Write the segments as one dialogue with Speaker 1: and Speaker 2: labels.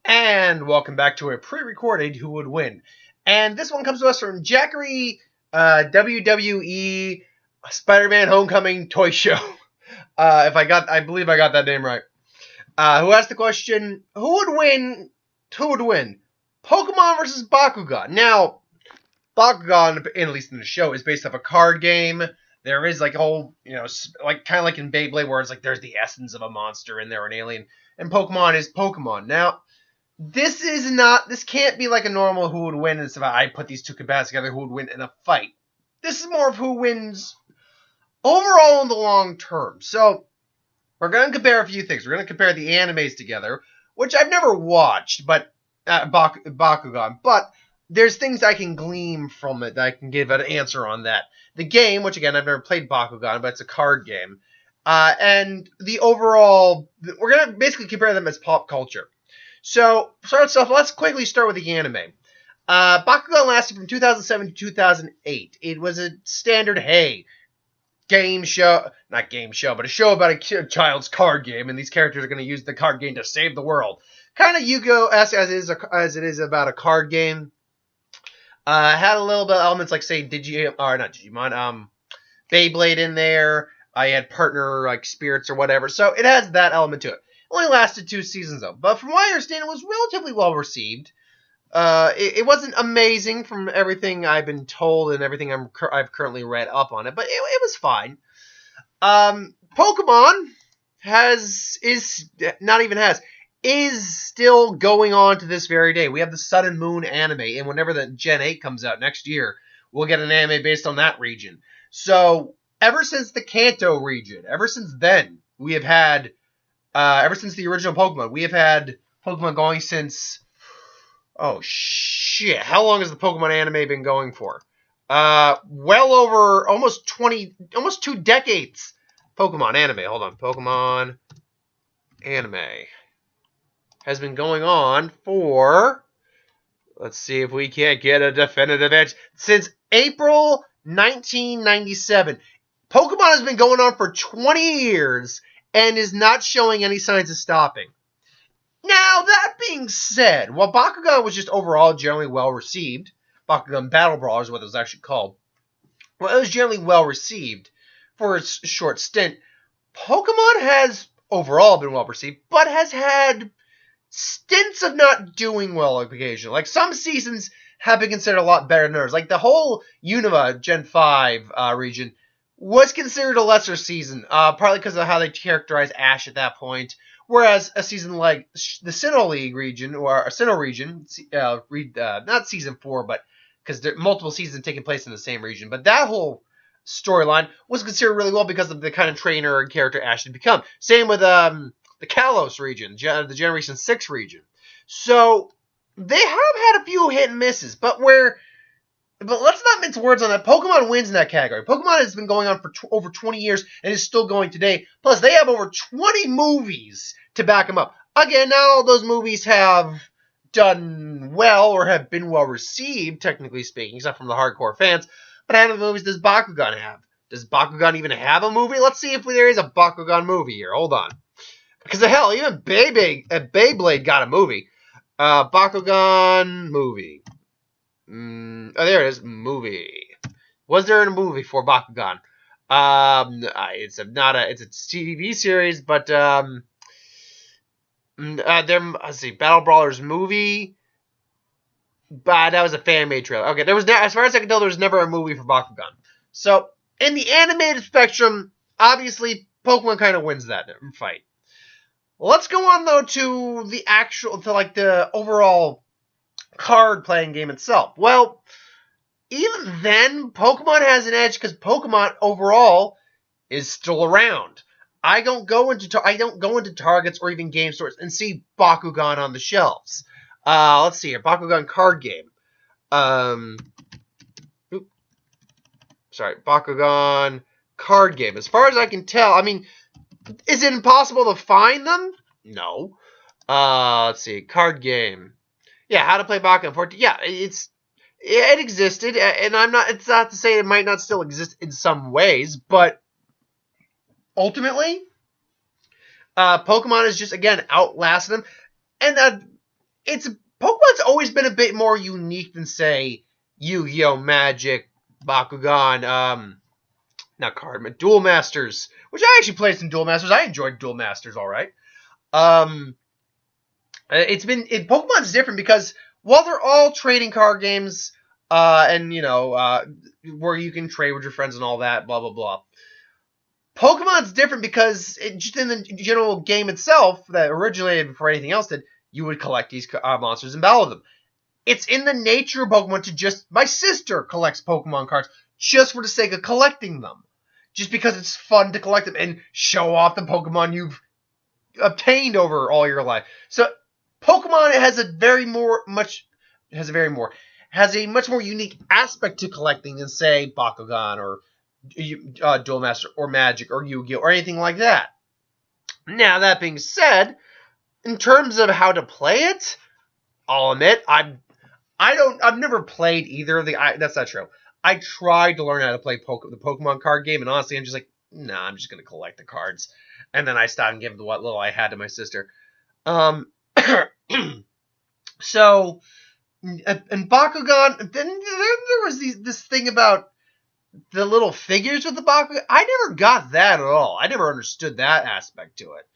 Speaker 1: And welcome back to a pre-recorded Who Would Win. And this one comes to us from Jackery WWE Spider-Man Homecoming Toy Show. I believe I got that name right. Who asked the question, who would win? Pokemon versus Bakugan. Now, Bakugan, at least in the show, is based off a card game. There is like a whole, kind of like in Beyblade, where it's like there's the essence of a monster in there, an alien. And Pokemon is Pokemon. Now, this can't be like a normal who would win. It's about I put these two combatants together, who would win in a fight. This is more of who wins overall in the long term. So, we're going to compare a few things. We're going to compare the animes together, which I've never watched, but Bakugan. But there's things I can glean from it that I can give an answer on that. The game, which again, I've never played Bakugan, but it's a card game. And the overall, we're going to basically compare them as pop culture. So, let's quickly start with the anime. Bakugan lasted from 2007 to 2008. It was a standard, a show about a child's card game, and these characters are going to use the card game to save the world. Kind of Yu-Gi-Oh! As it is about a card game. Had a little bit of elements like, say, Beyblade in there. I had partner, like, spirits or whatever. So it has that element to it. Only lasted 2 seasons, though. But from what I understand, it was relatively well received. It wasn't amazing from everything I've been told and everything I've currently read up on it, but it was fine. Pokemon is still going on to this very day. We have the Sun and Moon anime, and whenever the Gen 8 comes out next year, we'll get an anime based on that region. So, ever since the Kanto region, ever since then, we have had, ever since the original Pokemon, we have had Pokemon going since, oh shit, how long has the Pokemon anime been going for? Well over almost 2 decades. Pokemon anime, hold on, Pokemon anime has been going on for, let's see if we can't get a definitive edge, since April 1997. Pokemon has been going on for 20 years and is not showing any signs of stopping. Now, that being said, while Bakugan was just overall generally well received, Bakugan Battle Brawler is what it was actually called, well, it was generally well received for its short stint. Pokemon has overall been well received, but has had stints of not doing well occasionally. Like, some seasons have been considered a lot better than others. Like, the whole Unova Gen 5 region was considered a lesser season, partly because of how they characterized Ash at that point. Whereas a season like the Sinnoh League region, or a Sinnoh region, not season 4, but because there are multiple seasons taking place in the same region, but that whole storyline was considered really well because of the kind of trainer and character Ash had become. Same with the Kalos region, the Generation 6 region. So they have had a few hit and misses, but let's not mince words on that. Pokemon wins in that category. Pokemon has been going on for over 20 years and is still going today. Plus, they have over 20 movies to back them up. Again, not all those movies have done well or have been well received, technically speaking, except from the hardcore fans. But how many movies does Bakugan have? Does Bakugan even have a movie? Let's see if there is a Bakugan movie here. Hold on. Because hell, even Beyblade got a movie. Bakugan movie. Oh, there it is. Movie. Was there a movie for Bakugan? It's a TV series, but let's see, Battle Brawlers movie. But that was a fan-made trailer. Okay, as far as I can tell, there was never a movie for Bakugan. So, in the animated spectrum, obviously, Pokemon kind of wins that fight. Let's go on, though, to the overall card-playing game itself. Well, even then, Pokemon has an edge because Pokemon, overall, is still around. I don't go into Targets or even game stores and see Bakugan on the shelves. Let's see here. Bakugan card game. Bakugan card game. As far as I can tell, I mean, is it impossible to find them? No. Let's see. Card game. Yeah, how to play Bakugan 14. Yeah, it existed, and it's not to say it might not still exist in some ways, but ultimately, Pokemon is just, again, outlasting them. And Pokemon's always been a bit more unique than, say, Yu-Gi-Oh! Magic, Bakugan, not Cardman, Duel Masters, which I actually played some Duel Masters. I enjoyed Duel Masters all right. Pokemon's different because while they're all trading card games, and where you can trade with your friends and all that, blah blah blah. Pokemon's different because just in the general game itself that originated before anything else did, you would collect these monsters and battle them. It's in the nature of Pokemon to just... My sister collects Pokemon cards just for the sake of collecting them. Just because it's fun to collect them and show off the Pokemon you've obtained over all your life. So Pokemon has a much more unique aspect to collecting than, say, Bakugan or Duel Master or Magic or Yu-Gi-Oh! Or anything like that. Now, that being said, in terms of how to play it, I'll admit, I've never played either of the... that's not true. I tried to learn how to play the Pokemon card game, and honestly, I'm just like, nah, I'm just going to collect the cards. And then I stopped and gave what little I had to my sister. So, and Bakugan, then there was this thing about the little figures with the Bakugan. I never got that at all. I never understood that aspect to it.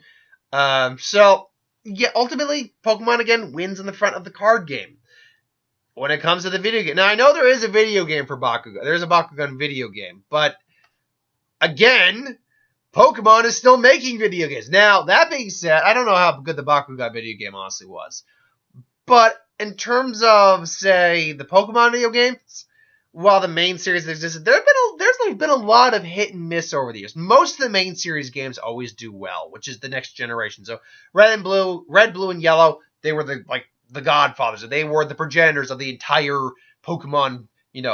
Speaker 1: So, yeah, ultimately, Pokemon, again, wins in the front of the card game. When it comes to the video game. Now, I know there is a video game for Bakugan. There's a Bakugan video game. But, again, Pokemon is still making video games. Now, that being said, I don't know how good the Bakugan video game honestly was. But, in terms of, say, the Pokemon video games, while the main series existed, there's been a lot of hit and miss over the years. Most of the main series games always do well, which is the next generation. So, Red, Blue, and Yellow, they were the godfathers. They were the progenitors of the entire Pokemon,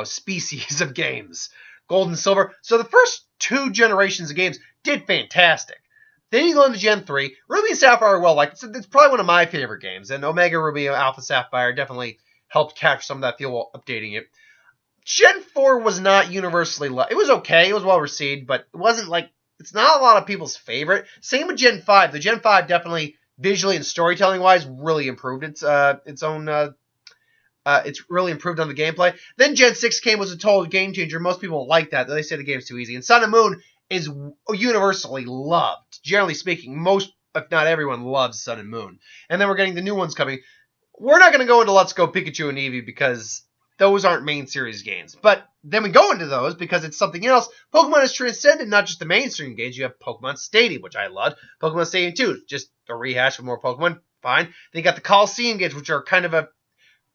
Speaker 1: species of games. Gold and Silver. So the first 2 generations of games did fantastic. Then you go into Gen 3. Ruby and Sapphire are well liked. It's probably one of my favorite games. And Omega Ruby and Alpha Sapphire definitely helped capture some of that feel while updating it. Gen 4 was not universally loved. It was okay. It was well received. But it wasn't it's not a lot of people's favorite. Same with Gen 5. The Gen 5 definitely... visually and storytelling wise, really improved it's really improved on the gameplay. Then Gen 6 came, was a total game changer. Most people like that. They say the game's too easy. And Sun and Moon is universally loved. Generally speaking, most, if not everyone, loves Sun and Moon. And then we're getting the new ones coming. We're not going to go into Let's Go Pikachu and Eevee because those aren't main series games. But then we go into those because it's something else. Pokemon has transcended not just the mainstream games. You have Pokemon Stadium, which I loved. Pokemon Stadium 2, just a rehash with more Pokemon. Fine. Then you got the Coliseum games, which are kind of a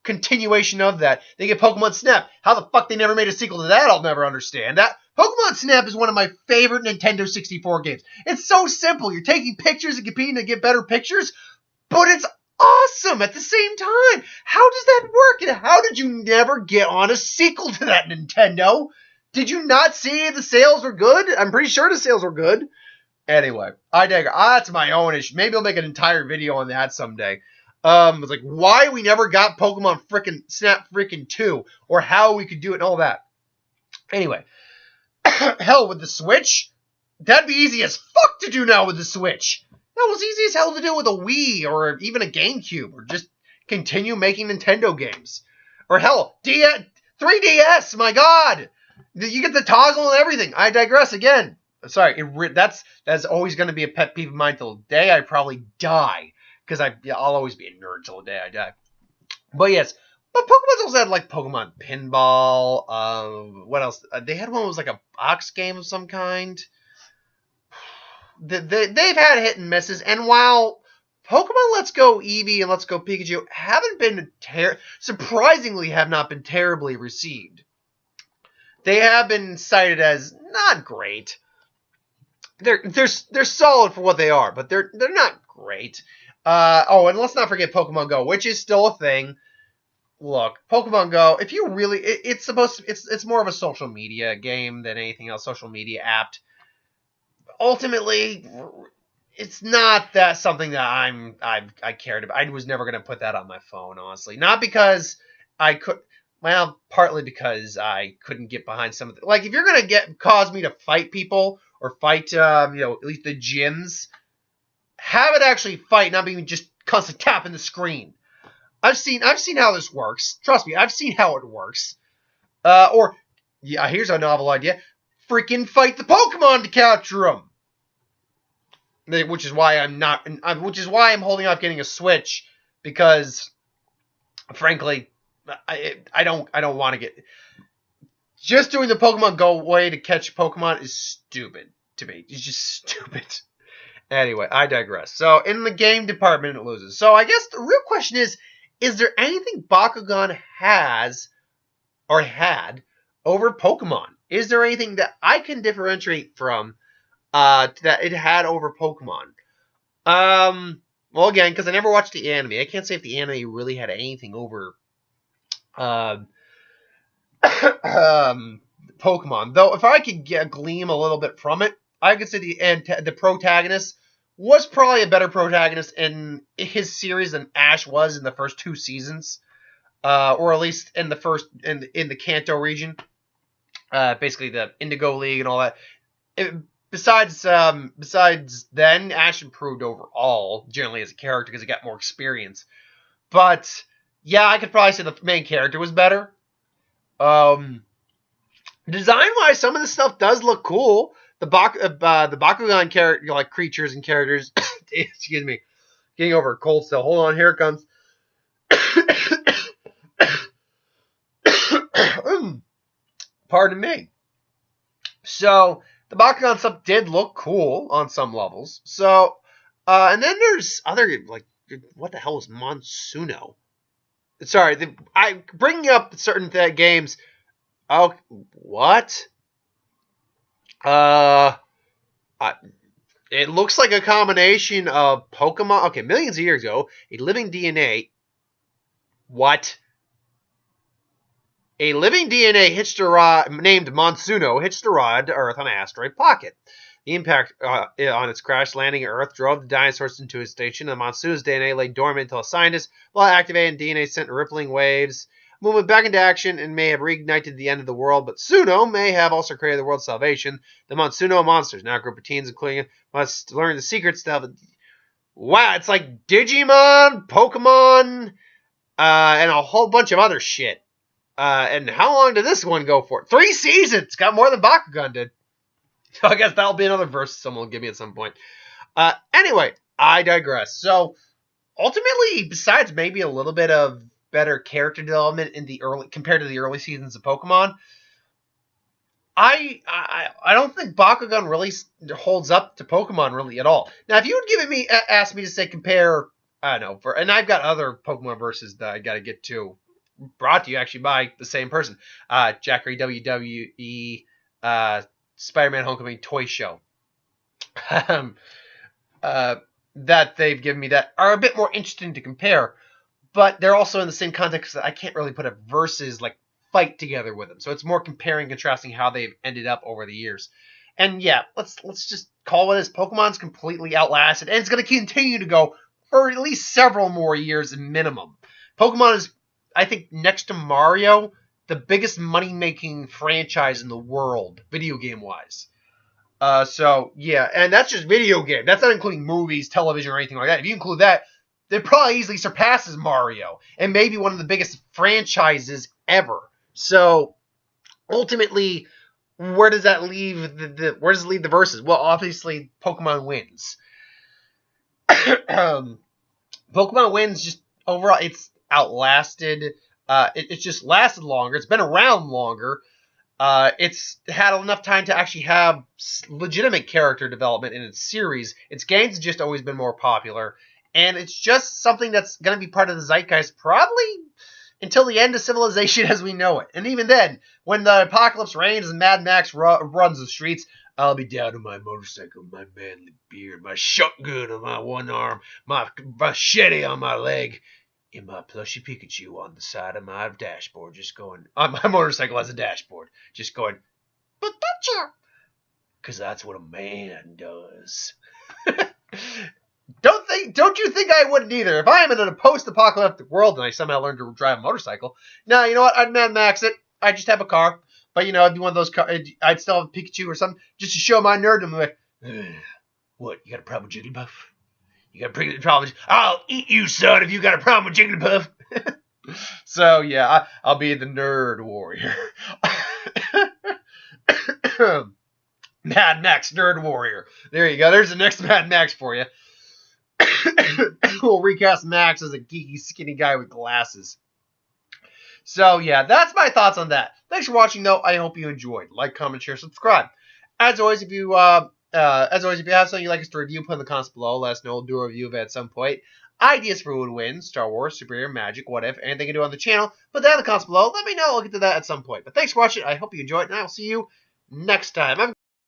Speaker 1: continuation of that. They get Pokemon Snap. How the fuck they never made a sequel to that, I'll never understand. That Pokemon Snap is one of my favorite Nintendo 64 games. It's so simple. You're taking pictures and competing to get better pictures, but it's awesome at the same time. How does that work? And how did you never get on a sequel to that, Nintendo? Did you not see the sales were good? I'm pretty sure the sales were good. Anyway, I digress. That's my own issue. Maybe I'll make an entire video on that someday. It's like why we never got Pokemon Snap 2, or how we could do it and all that. Anyway, hell, with the Switch, that'd be easy as fuck to do now with the Switch. That was easy as hell to do with a Wii or even a GameCube, or just continue making Nintendo games. Or hell, 3DS, my god! You get the toggle and everything. I digress again. Sorry, that's always going to be a pet peeve of mine till the day I probably die. Because I'll always be a nerd till the day I die. But yes, but Pokemon's also had Pokemon Pinball. What else? They had one that was like a box game of some kind. They've had hit and misses, and while Pokemon Let's Go Eevee and Let's Go Pikachu haven't been surprisingly have not been terribly received. They have been cited as not great. They're solid for what they are, but they're not great. And let's not forget Pokemon Go, which is still a thing. Look, Pokemon Go, if you really, it's more of a social media game than anything else, social media app. Ultimately, it's not that something that I cared about. I was never going to put that on my phone, honestly. Not because I could, partly because I couldn't get behind some of the, if you're going to cause me to fight people or fight, at least the gyms, have it actually fight, not being just constant tapping the screen. I've seen how this works. Trust me, I've seen how it works. Yeah, here's a novel idea. Freaking fight the Pokemon to capture them. Which is why I'm holding off getting a Switch, because frankly, I don't want to get, just doing the Pokemon Go way to catch Pokemon is stupid to me. It's just stupid. Anyway, I digress. So in the game department, it loses. So I guess the real question is there anything Bakugan has or had over Pokemon? Is there anything that I can differentiate from that it had over Pokemon? Well, again, because I never watched the anime, I can't say if the anime really had anything over Pokemon. Though, if I could gleam a little bit from it, I could say the protagonist was probably a better protagonist in his series than Ash was in the first 2 seasons, or at least in the first in the Kanto region, basically the Indigo League and all that. Besides then, Ash improved overall, generally as a character, because he got more experience. But yeah, I could probably say the main character was better. Design-wise, some of the stuff does look cool. The Bakugan character, like creatures and characters. Excuse me, getting over a cold still. Hold on, here it comes. Pardon me. So the Bakugan stuff did look cool on some levels. So, and then there's other, like, what the hell is Monsuno? Sorry, I bringing up certain games. Oh, what? It looks like a combination of Pokemon. Okay, millions of years ago, a living DNA. What? A living DNA named Monsuno hitched a rod to Earth on an asteroid pocket. The impact on its crash landing at Earth drove the dinosaurs into a station, and Monsuno's DNA lay dormant until a scientist, while activating DNA, sent rippling waves, movement back into action, and may have reignited the end of the world. But Suno may have also created the world's salvation. The Monsuno monsters, now a group of teens, including, must learn the secrets to have. Wow, it's like Digimon, Pokemon, and a whole bunch of other shit. And how long did this one go for? 3 seasons! Got more than Bakugan did. So I guess that'll be another verse someone will give me at some point. Anyway, I digress. So, ultimately, besides maybe a little bit of better character development in the compared to the early seasons of Pokemon, I don't think Bakugan really holds up to Pokemon really at all. Now, if you would ask me to say compare, I don't know, and I've got other Pokemon verses that I got to get to, brought to you actually by the same person, Jackery WWE Spider-Man Homecoming Toy Show, that they've given me that are a bit more interesting to compare, but they're also in the same context that I can't really put a versus like fight together with them. So it's more comparing, contrasting how they've ended up over the years. And yeah, let's just call it as Pokemon's completely outlasted, and it's going to continue to go for at least several more years minimum. Pokemon is, I think, next to Mario, the biggest money-making franchise in the world, video game-wise. So, yeah, and that's just video game. That's not including movies, television, or anything like that. If you include that, it probably easily surpasses Mario, and maybe one of the biggest franchises ever. So, ultimately, where does that leave where does it leave the verses? Well, obviously, Pokemon wins. Pokemon wins just overall. It's outlasted. It's just lasted longer. It's been around longer. It's had enough time to actually have legitimate character development in its series. Its games have just always been more popular. And it's just something that's going to be part of the zeitgeist probably until the end of civilization as we know it. And even then, when the apocalypse reigns and Mad Max runs the streets, I'll be down on my motorcycle, my manly beard, my shotgun on my one arm, my machete on my leg, and my plushy Pikachu on the side of my dashboard, just going, on my motorcycle has a dashboard, just going, Pikachu! Because that's what a man does. Don't you think I wouldn't either? If I am in a post-apocalyptic world and I somehow learn to drive a motorcycle, no, you know what? I'd Mad Max it. I just have a car. But, it'd be one of those cars. I'd still have a Pikachu or something just to show my nerd. I'm like, what? You got a problem with Jigglypuff? You got a problem with... I'll eat you, son, if you got a problem with Jigglypuff. So yeah, I'll be the nerd warrior. Mad Max Nerd Warrior. There you go. There's the next Mad Max for you. We'll recast Max as a geeky, skinny guy with glasses. So yeah, that's my thoughts on that. Thanks for watching, though. I hope you enjoyed. Like, comment, share, subscribe. As always, if you have something you'd like us to review, put in the comments below. Let us know. We'll do a review of it at some point. Ideas for who would win, Star Wars, superhero, magic, what if, anything you do on the channel, put that in the comments below. Let me know. I'll get to that at some point. But thanks for watching. I hope you enjoyed, and I will see you next time.